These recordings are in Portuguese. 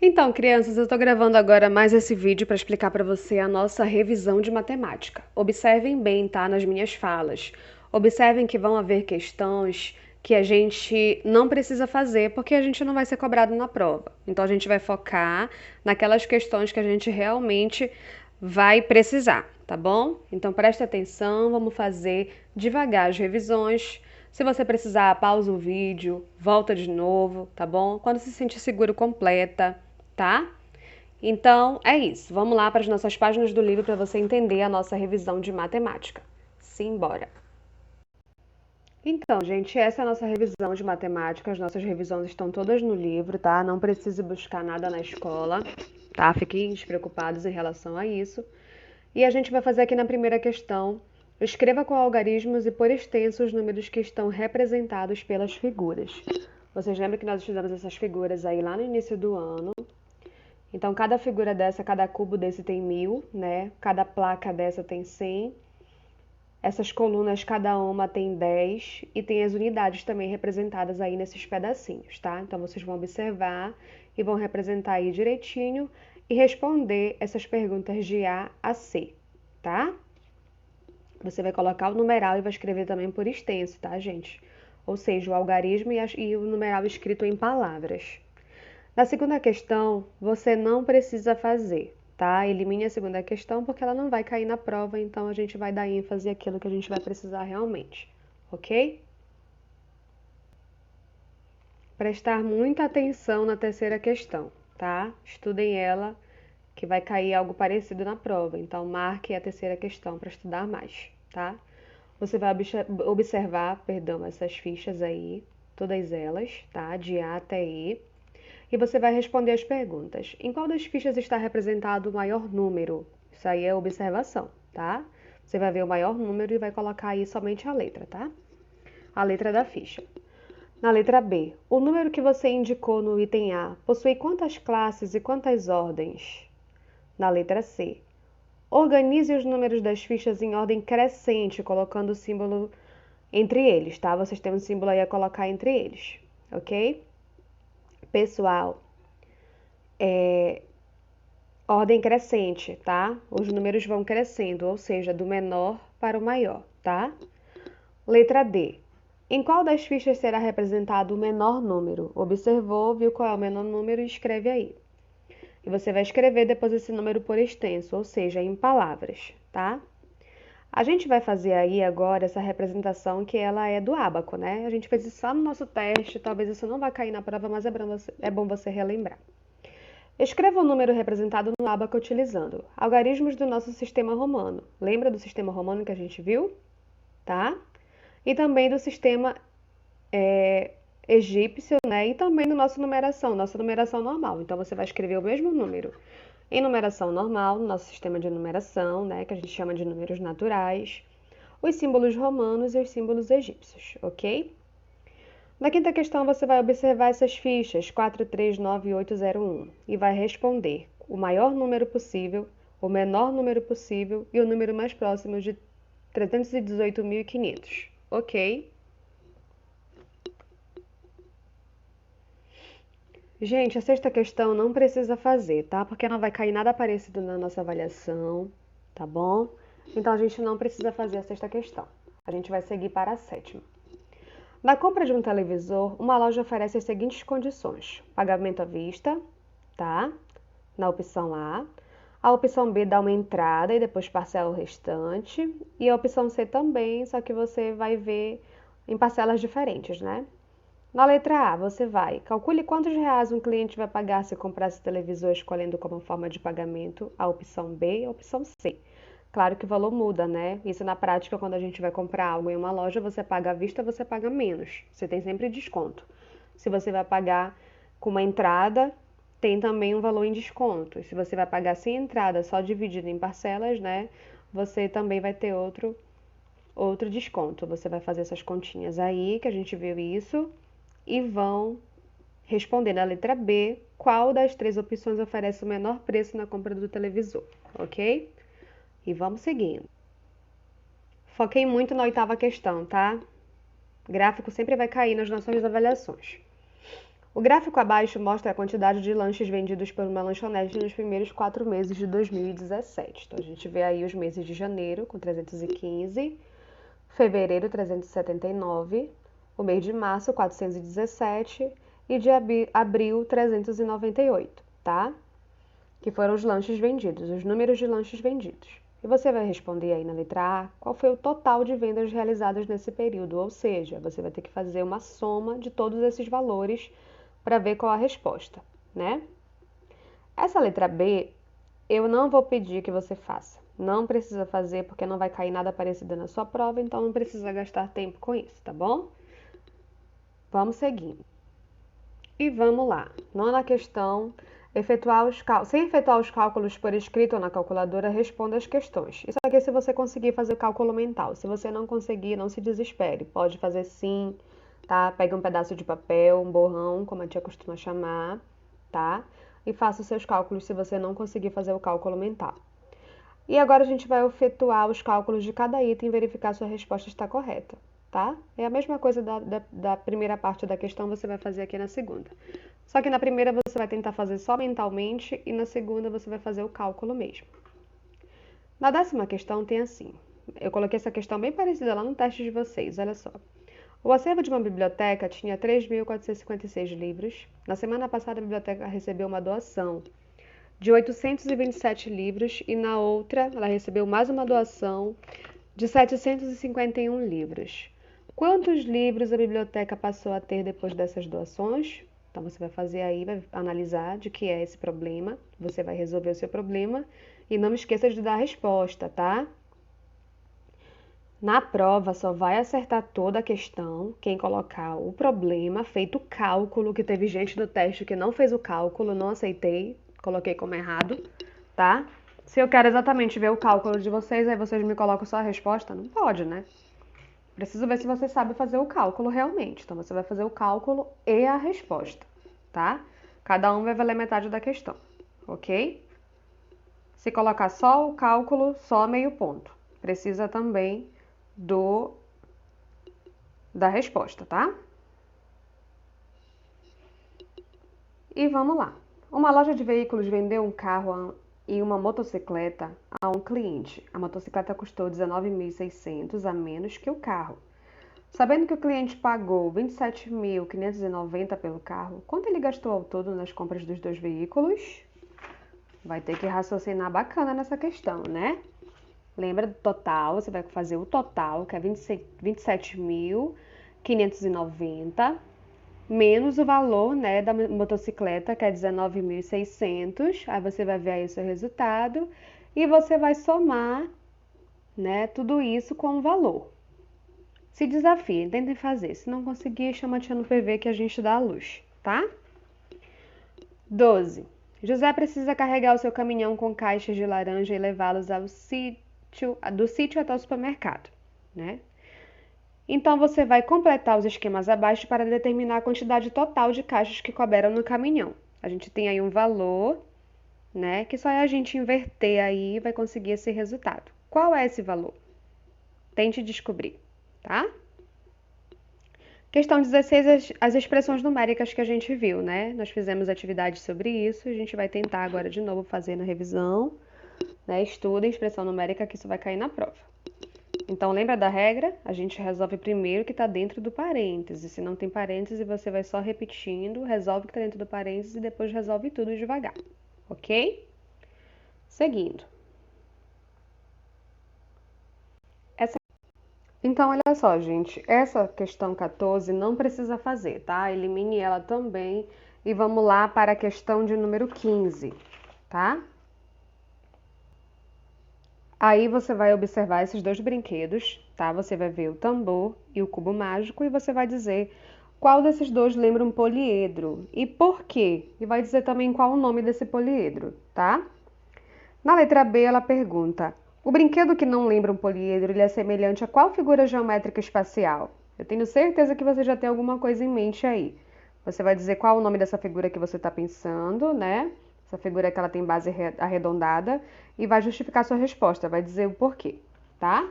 Então, crianças, eu estou gravando agora mais esse vídeo para explicar para você a nossa revisão de matemática. Observem bem, tá, nas minhas falas. Observem que vão haver questões que a gente não precisa fazer porque a gente não vai ser cobrado na prova. Então, a gente vai focar naquelas questões que a gente realmente vai precisar, tá bom? Então, preste atenção, vamos fazer devagar as revisões. Se você precisar, pausa o vídeo, volta de novo, tá bom? Quando se sentir seguro, completa, tá? Então, é isso. Vamos lá para as nossas páginas do livro para você entender a nossa revisão de matemática. Simbora! Então, gente, essa é a nossa revisão de matemática. As nossas revisões estão todas no livro, tá? Não precise buscar nada na escola, tá? Fiquem despreocupados em relação a isso. E a gente vai fazer aqui na primeira questão. Escreva com algarismos e por extenso os números que estão representados pelas figuras. Vocês lembram que nós estudamos essas figuras aí lá no início do ano? Então, cada figura dessa, cada cubo desse tem 1000, né? Cada placa dessa tem 100. Essas colunas, cada uma tem 10 e tem as unidades também representadas aí nesses pedacinhos, tá? Então, vocês vão observar e vão representar aí direitinho e responder essas perguntas de A a C, tá? Você vai colocar o numeral e vai escrever também por extenso, tá, gente? Ou seja, o algarismo e o numeral escrito em palavras. Na segunda questão, você não precisa fazer, tá? Elimine a segunda questão porque ela não vai cair na prova, então a gente vai dar ênfase àquilo que a gente vai precisar realmente, ok? Prestar muita atenção na terceira questão, tá? Estudem ela, que vai cair algo parecido na prova, então marque a terceira questão para estudar mais, tá? Você vai observar, perdão, essas fichas aí, todas elas, tá? De A até E. E você vai responder as perguntas. Em qual das fichas está representado o maior número? Isso aí é observação, tá? Você vai ver o maior número e vai colocar aí somente a letra, tá? A letra da ficha. Na letra B, o número que você indicou no item A possui quantas classes e quantas ordens? Na letra C, organize os números das fichas em ordem crescente, colocando o símbolo entre eles, tá? Vocês têm um símbolo aí a colocar entre eles, ok? Pessoal, ordem crescente, tá? Os números vão crescendo, ou seja, do menor para o maior, tá? Letra D. Em qual das fichas será representado o menor número? Observou, viu qual é o menor número e escreve aí. E você vai escrever depois esse número por extenso, ou seja, em palavras, tá? A gente vai fazer aí agora essa representação que ela é do ábaco, né? A gente fez isso só no nosso teste, talvez isso não vá cair na prova, mas é bom você relembrar. Escreva o número representado no ábaco utilizando algarismos do nosso sistema romano. Lembra do sistema romano que a gente viu? Tá? E também do sistema egípcio, né? E também do nossa numeração normal. Então você vai escrever o mesmo número em numeração normal, no nosso sistema de numeração, né? Que a gente chama de números naturais, os símbolos romanos e os símbolos egípcios, ok? Na quinta questão, você vai observar essas fichas 439801 e vai responder o maior número possível, o menor número possível e o número mais próximo de 318.500, ok? Gente, a sexta questão não precisa fazer, tá? Porque não vai cair nada parecido na nossa avaliação, tá bom? Então a gente não precisa fazer a sexta questão. A gente vai seguir para a sétima. Na compra de um televisor, uma loja oferece as seguintes condições: pagamento à vista, tá? Na opção A. A opção B dá uma entrada e depois parcela o restante. E a opção C também, só que você vai ver em parcelas diferentes, né? Na letra A, você vai calcule quantos reais um cliente vai pagar se comprar esse televisor escolhendo como forma de pagamento a opção B e a opção C. Claro que o valor muda, né? Isso na prática, quando a gente vai comprar algo em uma loja, você paga à vista, você paga menos. Você tem sempre desconto. Se você vai pagar com uma entrada, tem também um valor em desconto. E se você vai pagar sem entrada, só dividido em parcelas, né? Você também vai ter outro desconto. Você vai fazer essas continhas aí, que a gente viu isso, e vão responder na letra B qual das três opções oferece o menor preço na compra do televisor, ok? E vamos seguindo. Foquei muito na oitava questão, tá? Gráfico sempre vai cair nas nossas avaliações. O gráfico abaixo mostra a quantidade de lanches vendidos por uma lanchonete nos primeiros 4 meses de 2017. Então, a gente vê aí os meses de janeiro, com 315, fevereiro, 379, o mês de março, 417 e de abril, 398, tá? Que foram os lanches vendidos, os números de lanches vendidos. E você vai responder aí na letra A qual foi o total de vendas realizadas nesse período, ou seja, você vai ter que fazer uma soma de todos esses valores para ver qual a resposta, né? Essa letra B, eu não vou pedir que você faça. Não precisa fazer porque não vai cair nada parecido na sua prova, então não precisa gastar tempo com isso, tá bom? Vamos seguindo. E vamos lá. Nona questão. Sem efetuar os cálculos por escrito ou na calculadora, responda as questões. Isso aqui é se você conseguir fazer o cálculo mental. Se você não conseguir, não se desespere. Pode fazer sim, tá? Pegue um pedaço de papel, um borrão, como a tia costuma chamar, tá? E faça os seus cálculos se você não conseguir fazer o cálculo mental. E agora a gente vai efetuar os cálculos de cada item e verificar se a resposta está correta, tá? É a mesma coisa da primeira parte da questão, você vai fazer aqui na segunda. Só que na primeira você vai tentar fazer só mentalmente e na segunda você vai fazer o cálculo mesmo. Na 10ª questão tem assim, eu coloquei essa questão bem parecida lá no teste de vocês, olha só. O acervo de uma biblioteca tinha 3.456 livros. Na semana passada a biblioteca recebeu uma doação de 827 livros e na outra ela recebeu mais uma doação de 751 livros. Quantos livros a biblioteca passou a ter depois dessas doações? Então você vai fazer aí, vai analisar de que é esse problema, você vai resolver o seu problema e não esqueça de dar a resposta, tá? Na prova só vai acertar toda a questão quem colocar o problema, feito o cálculo, que teve gente do teste que não fez o cálculo, não aceitei, coloquei como errado, tá? Se eu quero exatamente ver o cálculo de vocês, aí vocês me colocam só a resposta? Não pode, né? Preciso ver se você sabe fazer o cálculo realmente. Então, você vai fazer o cálculo e a resposta, tá? Cada um vai valer metade da questão, ok? Se colocar só o cálculo, só meio ponto. Precisa também da resposta, tá? E vamos lá. Uma loja de veículos vendeu um carro e uma motocicleta a um cliente. A motocicleta custou 19.600 a menos que o carro. Sabendo que o cliente pagou 27.590 pelo carro, quanto ele gastou ao todo nas compras dos dois veículos? Vai ter que raciocinar bacana nessa questão, né? Lembra do total, você vai fazer o total, que é 27.590, menos o valor, né, da motocicleta, que é 19.600. Aí você vai ver aí o seu resultado e você vai somar, né, tudo isso com o valor. Se desafiem, tentem fazer. Se não conseguir, chama a tia no PV que a gente dá a luz, tá? 12. José precisa carregar o seu caminhão com caixas de laranja e levá-los do sítio até o supermercado, né? Então, você vai completar os esquemas abaixo para determinar a quantidade total de caixas que couberam no caminhão. A gente tem aí um valor, né? Que só é a gente inverter aí e vai conseguir esse resultado. Qual é esse valor? Tente descobrir, tá? Questão 16, as expressões numéricas que a gente viu, né? Nós fizemos atividade sobre isso, a gente vai tentar agora de novo fazer na revisão, né? Estuda expressão numérica que isso vai cair na prova. Então, lembra da regra? A gente resolve primeiro o que está dentro do parêntese. Se não tem parêntese, você vai só repetindo, resolve o que está dentro do parêntese e depois resolve tudo devagar, ok? Seguindo. Então, olha só, gente, essa questão 14 não precisa fazer, tá? Elimine ela também e vamos lá para a questão de número 15, tá? Aí você vai observar esses dois brinquedos, tá? Você vai ver o tambor e o cubo mágico e você vai dizer qual desses dois lembra um poliedro e por quê. E vai dizer também qual o nome desse poliedro, tá? Na letra B, ela pergunta: o brinquedo que não lembra um poliedro, ele é semelhante a qual figura geométrica espacial? Eu tenho certeza que você já tem alguma coisa em mente aí. Você vai dizer qual o nome dessa figura que você está pensando, né? Essa figura que ela tem base arredondada e vai justificar sua resposta, vai dizer o porquê, tá?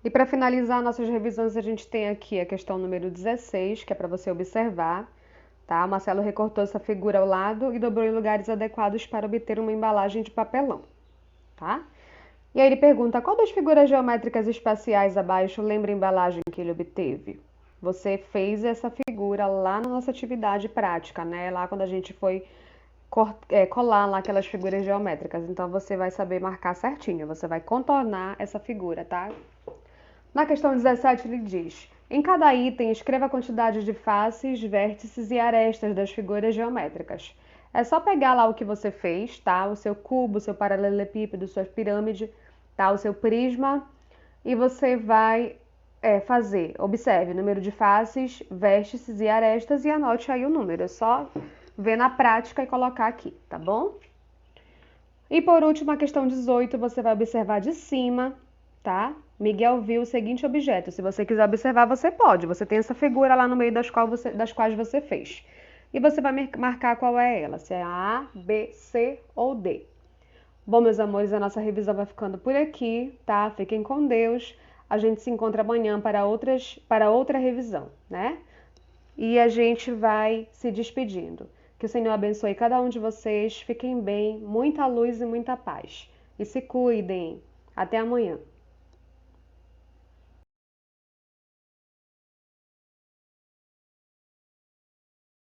E para finalizar nossas revisões, a gente tem aqui a questão número 16, que é para você observar, tá? O Marcelo recortou essa figura ao lado e dobrou em lugares adequados para obter uma embalagem de papelão, tá? E aí ele pergunta, qual das figuras geométricas espaciais abaixo lembra a embalagem que ele obteve? Você fez essa figura lá na nossa atividade prática, né? Lá quando a gente foi colar lá aquelas figuras geométricas. Então você vai saber marcar certinho, você vai contornar essa figura, tá? Na questão 17 ele diz, em cada item escreva a quantidade de faces, vértices e arestas das figuras geométricas. É só pegar lá o que você fez, tá? O seu cubo, o seu paralelepípedo, sua pirâmide, tá? O seu prisma e você vai fazer, observe o número de faces, vértices e arestas e anote aí o número. É só ver na prática e colocar aqui, tá bom? E por último, a questão 18, você vai observar de cima, tá? Miguel viu o seguinte objeto. Se você quiser observar, você pode. Você tem essa figura lá no meio das quais você fez. E você vai marcar qual é ela, se é A, B, C ou D. Bom, meus amores, a nossa revisão vai ficando por aqui, tá? Fiquem com Deus. A gente se encontra amanhã para outra revisão, né? E a gente vai se despedindo. Que o Senhor abençoe cada um de vocês. Fiquem bem, muita luz e muita paz. E se cuidem. Até amanhã.